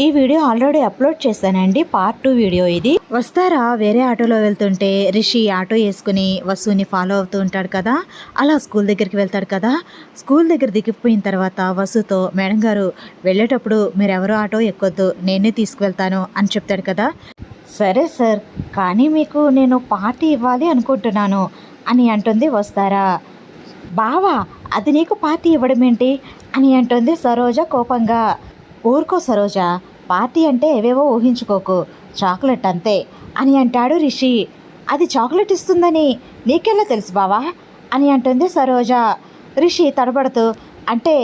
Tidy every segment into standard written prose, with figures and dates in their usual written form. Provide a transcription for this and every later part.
ఈ video already upload చేశానండి. Part 2 video ఇది. వస్తారా వేరే ఆటోలో వెళ్తుంటే రిషి ఆటో వేసుకుని వసుని ఫాలో అవుతూ ఉంటాడు కదా. అలా స్కూల్ దగ్గరికి వెళ్తాడు కదా. స్కూల్ దగ్గర దిగిపోయిన తర్వాత వసుతో మేడం గారు వెళ్ళేటప్పుడు మీరెవరో ఆటో ఎక్కొద్దు, నేనే తీసుకువెళ్తాను అని చెప్తాడు కదా. సరే సార్, కానీ మీకు నేను పార్టీ ఇవ్వాలి అనుకుంటున్నాను అని అంటుంది వస్తారా. బావా, అది నీకు పార్టీ ఇవ్వడం ఏంటి అని అంటుంది సరోజ కోపంగా. ఊరుకో సరోజ, పార్టీ అంటే ఏవేవో ఊహించుకోకు, చాక్లెట్ అంతే అని అంటాడు రిషి. అది చాక్లెట్ ఇస్తుందని నీకెలా తెలుసు బావా అని అంటుంది సరోజ. రిషి తడబడుతూ, అంటే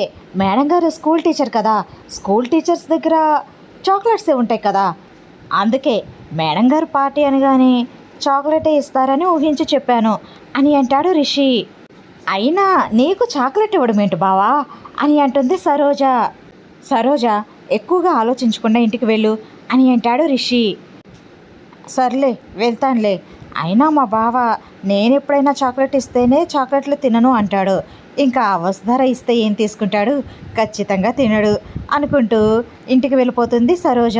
మేడం గారు స్కూల్ టీచర్ కదా, స్కూల్ టీచర్స్ దగ్గర చాక్లెట్సే ఉంటాయి కదా, అందుకే మేడం గారు పార్టీ అనగానే చాక్లెటే ఇస్తారని ఊహించి చెప్పాను అని అంటాడు రిషి. అయినా నీకు చాక్లెట్ ఇవ్వడం ఏంటి బావా అని అంటుంది సరోజ. సరోజ, ఎక్కువగా ఆలోచించకుండా ఇంటికి వెళ్ళు అని అంటాడు రిషి. సర్లే వెళ్తానులే, అయినా మా బావ నేను ఎప్పుడైనా చాక్లెట్ ఇస్తేనే చాక్లెట్లు తినను అంటాడు, ఇంకా వసుధర ఇస్తే ఏం తీసుకుంటాడు, ఖచ్చితంగా తినడు అనుకుంటూ ఇంటికి వెళ్ళిపోతుంది సరోజ.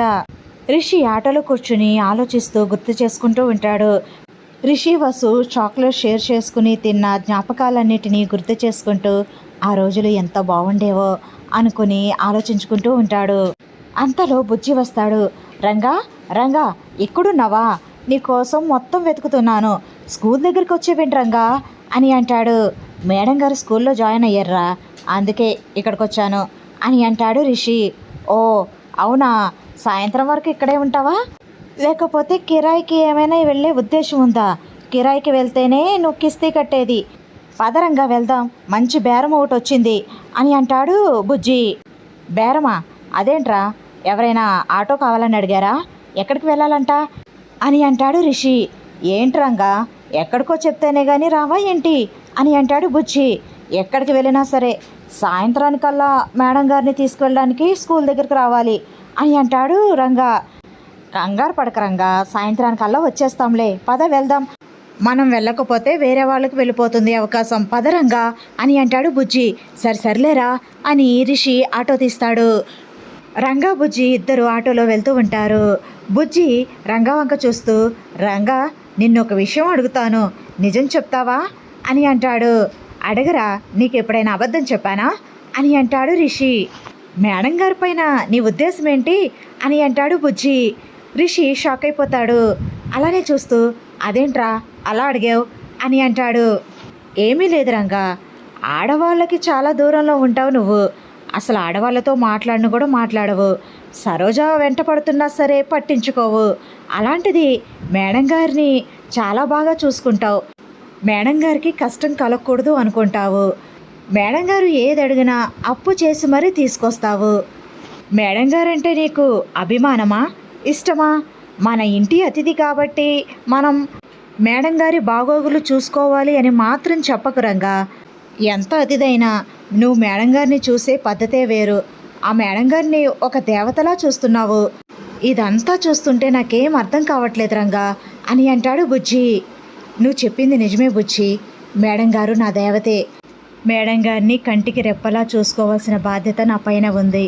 రిషి ఆటోలో కూర్చుని ఆలోచిస్తూ గుర్తు చేసుకుంటూ ఉంటాడు. రిషి వసు చాక్లెట్ షేర్ చేసుకుని తిన్న జ్ఞాపకాలన్నిటినీ గుర్తు చేసుకుంటూ ఆ రోజులు ఎంత బాగుండేవో అనుకుని ఆలోచించుకుంటూ ఉంటాడు. అంతలో బుజ్జి వస్తాడు. రంగా, రంగా ఇక్కడున్నావా, నీకోసం మొత్తం వెతుకుతున్నాను, స్కూల్ దగ్గరికి వచ్చేవేంటి రంగా అని అంటాడు. మేడం గారు స్కూల్లో జాయిన్ అయ్యారా, అందుకే ఇక్కడికి వచ్చాను అని అంటాడు రిషి. ఓ అవునా, సాయంత్రం వరకు ఇక్కడే ఉంటావా, లేకపోతే కిరాయికి ఏమైనా వెళ్ళే ఉద్దేశం ఉందా, కిరాయికి వెళ్తేనే నువ్వు కిస్తీ కట్టేది, పదరంగా వెళ్దాం, మంచి బేరం ఒకటి వచ్చింది అని అంటాడు బుజ్జి. బేరమా, అదేంట్రా, ఎవరైనా ఆటో కావాలని అడిగారా, ఎక్కడికి వెళ్ళాలంట అని అంటాడు రిషి. ఏంట్రంగా, ఎక్కడికో చెప్తేనే కానీ రావా ఏంటి అని అంటాడు బుజ్జి. ఎక్కడికి వెళ్ళినా సరే సాయంత్రానికల్లా మేడం గారిని తీసుకువెళ్ళడానికి స్కూల్ దగ్గరికి రావాలి అని అంటాడు రంగా. కంగారు పడక రంగా, సాయంత్రానికల్లా వచ్చేస్తాంలే, పద వెళ్దాం, మనం వెళ్ళకపోతే వేరే వాళ్ళకి వెళ్ళిపోతుంది అవకాశం, పదరంగా అని అంటాడు బుజ్జి. సర్లేరా అని రిషి ఆటో తీస్తాడు. రంగా బుజ్జి ఇద్దరు ఆటోలో వెళ్తూ ఉంటారు. బుజ్జి రంగా వంక చూస్తూ, రంగా నిన్నొక విషయం అడుగుతాను, నిజం చెప్తావా అని అంటాడు. అడగరా, నీకు ఎప్పుడైనా అబద్ధం చెప్పానా అని అంటాడు రిషి. మేడం గారి పైన నీ ఉద్దేశం ఏంటి అని అంటాడు బుజ్జి. రిషి షాక్ అయిపోతాడు. అలానే చూస్తూ, అదేంట్రా అలా అడిగావు అని అంటాడు. ఏమీ లేదు రంగా, ఆడవాళ్ళకి చాలా దూరంలో ఉంటావు నువ్వు, అసలు ఆడవాళ్ళతో మాట్లాడను కూడా మాట్లాడవు, సరోజ వెంట పడుతున్నా సరే పట్టించుకోవు, అలాంటిది మేడం గారిని చాలా బాగా చూసుకుంటావు, మేడం గారికి కష్టం కలగకూడదు అనుకుంటావు, మేడం గారు ఏది అడిగినా అప్పు చేసి మరీ తీసుకొస్తావు, మేడం గారంటే నీకు అభిమానమా, ఇష్టమా, మన ఇంటి అతిథి కాబట్టి మనం మేడం గారి బాగోగులు చూసుకోవాలి అని మాత్రం చెప్పకు రంగా, ఎంత అతిథైనా నువ్వు మేడం గారిని చూసే పద్ధతే వేరు, ఆ మేడం గారిని ఒక దేవతలా చూస్తున్నావు, ఇదంతా చూస్తుంటే నాకేం అర్థం కావట్లేదు రంగా అని అంటాడు బుజ్జి. నువ్వు చెప్పింది నిజమే బుజ్జి, మేడం గారు నా దేవతే, మేడం గారిని కంటికి రెప్పలా చూసుకోవాల్సిన బాధ్యత నా పైన ఉంది,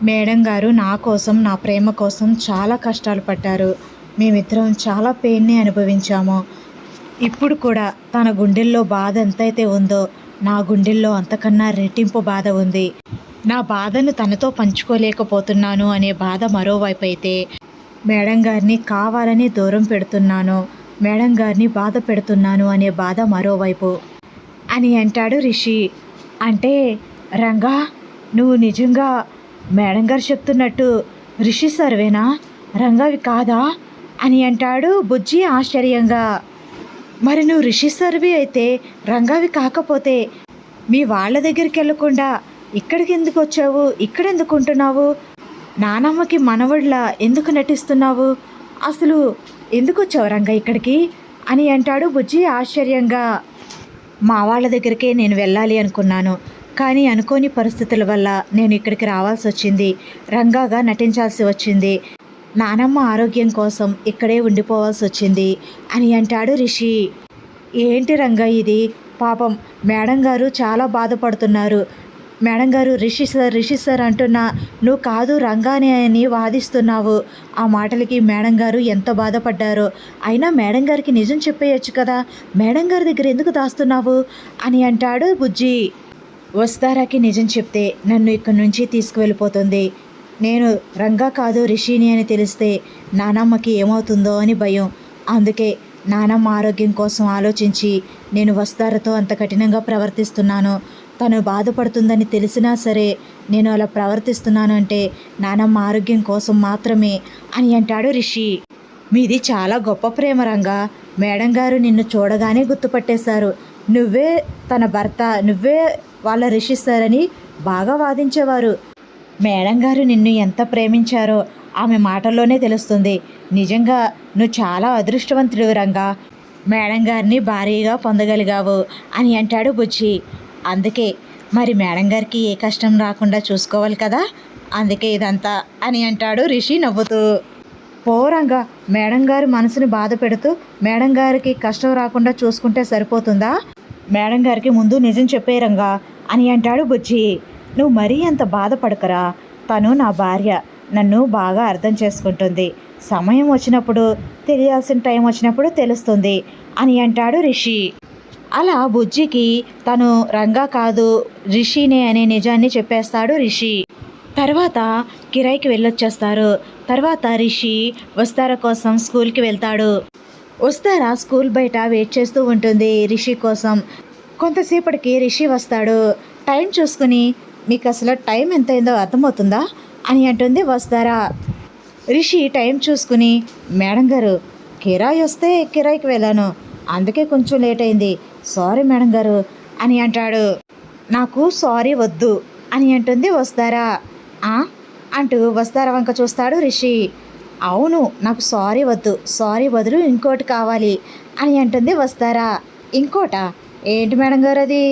మేడం గారు నా కోసం నా ప్రేమ కోసం చాలా కష్టాలు పడ్డారు, మేమిద్దరం చాలా పెయిన్ని అనుభవించాము, ఇప్పుడు కూడా తన గుండెల్లో బాధ ఎంతైతే ఉందో నా గుండెల్లో అంతకన్నా రెట్టింపు బాధ ఉంది, నా బాధను తనతో పంచుకోలేకపోతున్నాను అనే బాధ మరోవైపు అయితే, మేడం గారిని కావాలని దూరం పెడుతున్నాను, మేడం గారిని బాధ పెడుతున్నాను అనే బాధ మరోవైపు అని అంటాడు రిషి. అంటే రంగా, నువ్వు నిజంగా మేడం గారు చెప్తున్నట్టు రిషి సర్వేనా, రంగావి కాదా అని అంటాడు బుజ్జి ఆశ్చర్యంగా. మరి నువ్వు రిషి సర్వే అయితే రంగావి కాకపోతే మీ వాళ్ళ దగ్గరికి వెళ్ళకుండా ఇక్కడికి ఎందుకు వచ్చావు, ఇక్కడెందుకు ఉంటున్నావు, నానమ్మకి మనవడిలా ఎందుకు నటిస్తున్నావు, అసలు ఎందుకు వచ్చావు రంగా ఇక్కడికి అని అంటాడు బుజ్జి ఆశ్చర్యంగా. మా వాళ్ళ దగ్గరికే నేను వెళ్ళాలి అనుకున్నాను, కానీ అనుకోని పరిస్థితుల వల్ల నేను ఇక్కడికి రావాల్సి వచ్చింది, రంగాగా నటించాల్సి వచ్చింది, నానమ్మ ఆరోగ్యం కోసం ఇక్కడే ఉండిపోవాల్సి వచ్చింది అని అంటాడు రిషి. ఏంటి రంగా ఇది, పాపం మేడం గారు చాలా బాధపడుతున్నారు, మేడం గారు రిషి సార్ అంటున్నా, నువ్వు కాదు రంగానే అని వాదిస్తున్నావు. ఆ మాటలకి మేడం గారు ఎంత బాధపడ్డారో. అయినా మేడం గారికి నిజం చెప్పేయచ్చు కదా, మేడం గారి దగ్గర ఎందుకు దాస్తున్నావు అని అంటాడు బుజ్జి. వస్తారాకి నిజం చెప్తే నన్ను ఇక్కడి నుంచి తీసుకువెళ్ళిపోతుంది. నేను రంగా కాదు రిషిని అని తెలిస్తే నానమ్మకి ఏమవుతుందో అని భయం. అందుకే నానమ్మ ఆరోగ్యం కోసం ఆలోచించి నేను వస్తారతో అంత కఠినంగా ప్రవర్తిస్తున్నాను. తను బాధపడుతుందని తెలిసినా సరే నేను అలా ప్రవర్తిస్తున్నాను అంటే నానమ్మ ఆరోగ్యం కోసం మాత్రమే అని అంటాడు రిషి. మీది చాలా గొప్ప ప్రేమ రంగా. మేడం గారు నిన్ను చూడగానే గుర్తుపట్టేశారు. నువ్వే తన భర్త, నువ్వే వాళ్ళ రిషి సార్ అని బాగా వాదించేవారు. మేడం గారు నిన్ను ఎంత ప్రేమించారో ఆమె మాటల్లోనే తెలుస్తుంది. నిజంగా నువ్వు చాలా అదృష్టవంతుడు రంగా, మేడం గారిని భారీగా పొందగలిగావు అని అంటాడు బుజ్జి. అందుకే మరి మేడం గారికి ఏ కష్టం రాకుండా చూసుకోవాలి కదా, అందుకే ఇదంతా అని అంటాడు రిషి నవ్వుతూ. పోరంగా, మేడం గారి మనసుని బాధ పెడుతూ మేడం గారికి కష్టం రాకుండా చూసుకుంటే సరిపోతుందా? మేడం గారికి ముందు నిజం చెప్పేరంగా అని అంటాడు బుజ్జి. నువ్వు మరీ అంత బాధపడకరా, తను నా భార్య, నన్ను బాగా అర్థం చేసుకుంటుంది. సమయం వచ్చినప్పుడు, తెలియాల్సిన టైం వచ్చినప్పుడు తెలుస్తుంది అని అంటాడు రిషి. అలా బుజ్జికి తను రంగా కాదు రిషినే అనే నిజాన్ని చెప్పేస్తాడు రిషి. తర్వాత కిరాయికి వెళ్ళొచ్చేస్తారు. తర్వాత రిషి వస్తారా కోసం స్కూల్కి వెళ్తాడు. వస్తారా స్కూల్ బయట వెయిట్ చేస్తూ ఉంటుంది రిషి కోసం. కొంతసేపటికి రిషి వస్తాడు. టైం చూసుకుని, మీకు అసలు టైం ఎంత అయిందో అర్థమవుతుందా అని అంటుంది వస్తారా. రిషి టైం చూసుకుని, మేడం గారు కిరాయి వస్తే కిరాయికి వెళ్ళాను, అందుకే కొంచెం లేట్ అయింది, సారీ మేడం గారు అని అంటాడు. నాకు సారీ వద్దు అని అంటుంది వస్తారా. అంటూ వస్తారా వంక చూస్తాడు రిషి. అవును, నాకు సారీ వద్దు, సారీ బదులు ఇంకోటి కావాలి అని అంటుంది వస్తారా. ఇంకోటా? ఏంటి మేడం గారు అది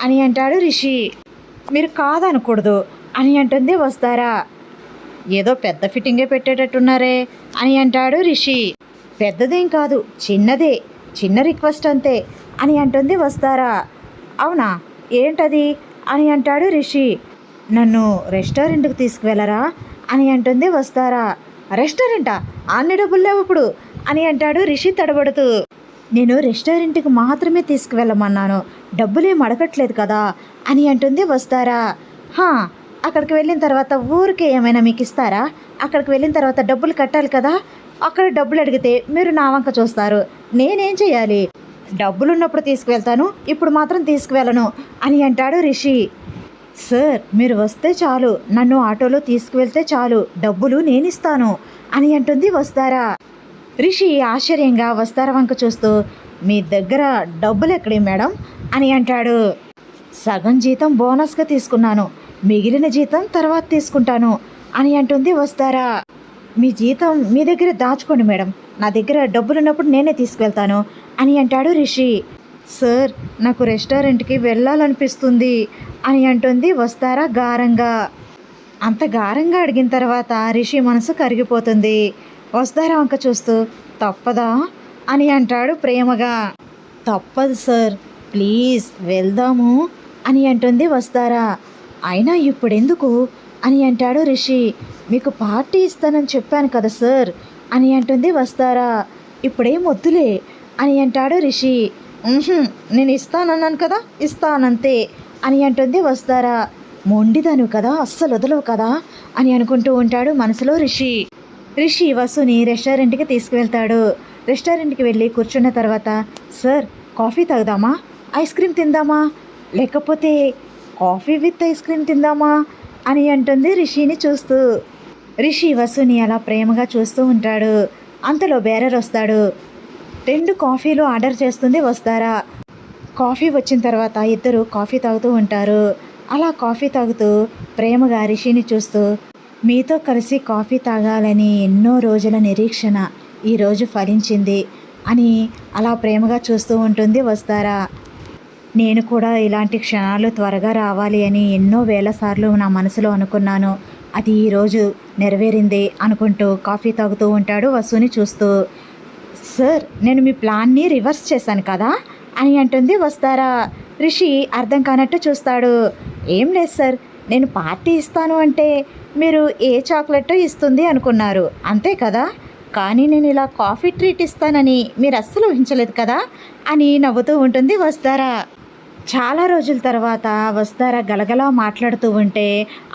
అని అంటాడు రిషి. మీరు కాదనకూడదు అని అంటుంది వస్తారా. ఏదో పెద్ద ఫిట్టింగే పెట్టేటట్టున్నారే అని అంటాడు రిషి. పెద్దదేం కాదు, చిన్నదే, చిన్న రిక్వెస్ట్ అంతే అని అంటుంది వస్తారా. అవునా, ఏంటది అని అంటాడు రిషి. నన్ను రెస్టారెంట్కి తీసుకువెళ్ళరా అని అంటుంది వస్తారా. రెస్టారెంటా? అన్ని డబ్బులు లేవు ఇప్పుడు అని అంటాడు రిషి తడబడుతూ. నేను రెస్టారెంట్కి మాత్రమే తీసుకువెళ్ళమన్నాను, డబ్బులేం అడగట్లేదు కదా అని అంటుంది వస్తారా. అక్కడికి వెళ్ళిన తర్వాత ఊరికే ఏమైనా మీకు ఇస్తారా? అక్కడికి వెళ్ళిన తర్వాత డబ్బులు కట్టాలి కదా, అక్కడ డబ్బులు అడిగితే మీరు నా వంక చూస్తారు, నేనేం చేయాలి? డబ్బులు ఉన్నప్పుడు తీసుకువెళ్తాను, ఇప్పుడు మాత్రం తీసుకువెళ్ళను అని అంటాడు రిషి. సార్ మీరు వస్తే చాలు, నన్ను ఆటోలో తీసుకువెళ్తే చాలు, డబ్బులు నేనిస్తాను అని అంటుంది వస్తారా. రిషి ఆశ్చర్యంగా వస్తారా వంక చూస్తూ, మీ దగ్గర డబ్బులు ఎక్కడే మేడం అని అంటాడు. సగం జీతం బోనస్గా తీసుకున్నాను, మిగిలిన జీతం తర్వాత తీసుకుంటాను అని అంటుంది వస్తారా. మీ జీతం మీ దగ్గర దాచుకోండి మేడం, నా దగ్గర డబ్బులు ఉన్నప్పుడు నేనే తీసుకువెళ్తాను అని అంటాడు రిషి. సార్ నాకు రెస్టారెంట్కి వెళ్ళాలనిపిస్తుంది అని అంటుంది వస్తారా గారంగా. అంత గారంగా అడిగిన తర్వాత రిషి మనసు కరిగిపోతుంది. వస్తారా వంక చూస్తూ, తప్పదా అని అంటాడు ప్రేమగా. తప్పదు సార్, ప్లీజ్ వెళ్దాము అని అంటుంది వస్తారా. అయినా ఇప్పుడెందుకు అని అంటాడు రిషి. మీకు పార్టీ ఇస్తానని చెప్పాను కదా సార్ అని అంటుంది వస్తారా. ఇప్పుడేం వద్దులే అని అంటాడు రిషి. నేను ఇస్తానన్నాను కదా, ఇస్తానంతే అని అంటుంది వస్తారా. మొండిదాను కదా, అస్సలు వదలవు కదా అని అనుకుంటూ ఉంటాడు మనసులో రిషి. రిషి వసుని రెస్టారెంట్కి తీసుకువెళ్తాడు. రెస్టారెంట్కి వెళ్ళి కూర్చున్న తర్వాత, సార్ కాఫీ తాగుదామా, ఐస్ క్రీమ్ తిందామా, లేకపోతే కాఫీ విత్ ఐస్ క్రీమ్ తిందామా అని అంటుంది రిషిని చూస్తూ. రిషి వసుని అలా ప్రేమగా చూస్తూ ఉంటాడు. అంతలో బేరర్ వస్తాడు. 2 కాఫీలు ఆర్డర్ చేస్తుంది వస్తారా. కాఫీ వచ్చిన తర్వాత ఇద్దరు కాఫీ తాగుతూ ఉంటారు. అలా కాఫీ తాగుతూ ప్రేమగా రిషిని చూస్తూ, మీతో కలిసి కాఫీ తాగాలని ఎన్నో రోజుల నిరీక్షణ ఈరోజు ఫలించింది అని అలా ప్రేమగా చూస్తూ ఉంటుంది వస్తారా. నేను కూడా ఇలాంటి క్షణాలు త్వరగా రావాలి అని ఎన్నో వేల సార్లు నా మనసులో అనుకున్నాను, అది ఈరోజు నెరవేరింది అనుకుంటూ కాఫీ తాగుతూ ఉంటాడు వసుని చూస్తూ. సార్ నేను మీ ప్లాన్ని రివర్స్ చేశాను కదా అని అంటుంది వస్తారా. రిషి అర్థం కానట్టు చూస్తాడు. ఏం లేదు సార్, నేను పార్టీ ఇస్తాను అంటే మీరు ఏ చాక్లెట్ ఇస్తుంది అనుకున్నారు అంతే కదా, కానీ నేను ఇలా కాఫీ ట్రీట్ ఇస్తానని మీరు అస్సలు ఊహించలేదు కదా అని నవ్వుతూ ఉంటుంది వస్తారా. చాలా రోజుల తర్వాత వస్తారా గలగలా మాట్లాడుతూ ఉంటే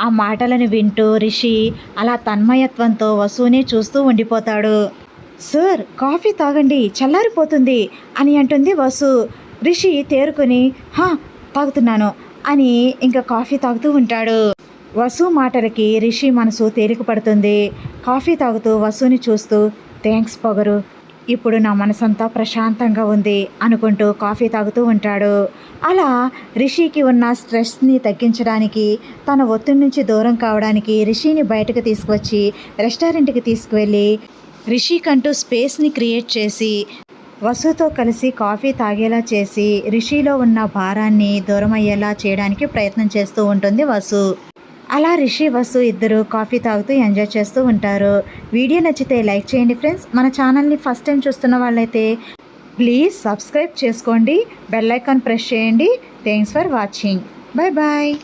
ఆ మాటలను వింటూ రిషి అలా తన్మయత్వంతో వసుని చూస్తూ ఉండిపోతాడు. సార్ కాఫీ తాగండి చల్లారిపోతుంది అని అంటుంది వసు. రిషి తేరుకొని హా తాగుతున్నాను అని ఇంకా కాఫీ తాగుతూ ఉంటాడు. వసు మాటలకి రిషి మనసు తేలిక పడుతుంది. కాఫీ తాగుతూ వసుని చూస్తూ థ్యాంక్స్ పొగరు, ఇప్పుడు నా మనసంతా ప్రశాంతంగా ఉంది అనుకుంటూ కాఫీ తాగుతూ ఉంటాడు. అలా రిషికి ఉన్న స్ట్రెస్ని తగ్గించడానికి, తన ఒత్తిడి నుంచి దూరం కావడానికి రిషిని బయటకు తీసుకువచ్చి రెస్టారెంట్కి తీసుకువెళ్ళి రిషికంటూ స్పేస్ని క్రియేట్ చేసి వసుతో కలిసి కాఫీ తాగేలా చేసి రిషిలో ఉన్న భారాన్ని దూరం అయ్యేలా చేయడానికి ప్రయత్నం చేస్తూ ఉంటుంది వసు. అలా రిషి వసు ఇద్దరు కాఫీ తాగుతూ ఎంజాయ్ చేస్తూ ఉంటారు. వీడియో నచ్చితే లైక్ చేయండి ఫ్రెండ్స్. మన ఛానల్ని ఫస్ట్ టైం చూస్తున్న వాళ్ళైతే ప్లీజ్ సబ్స్క్రైబ్ చేసుకోండి, బెల్ ఐకాన్ ప్రెస్ చేయండి. Thanks for watching. Bye bye.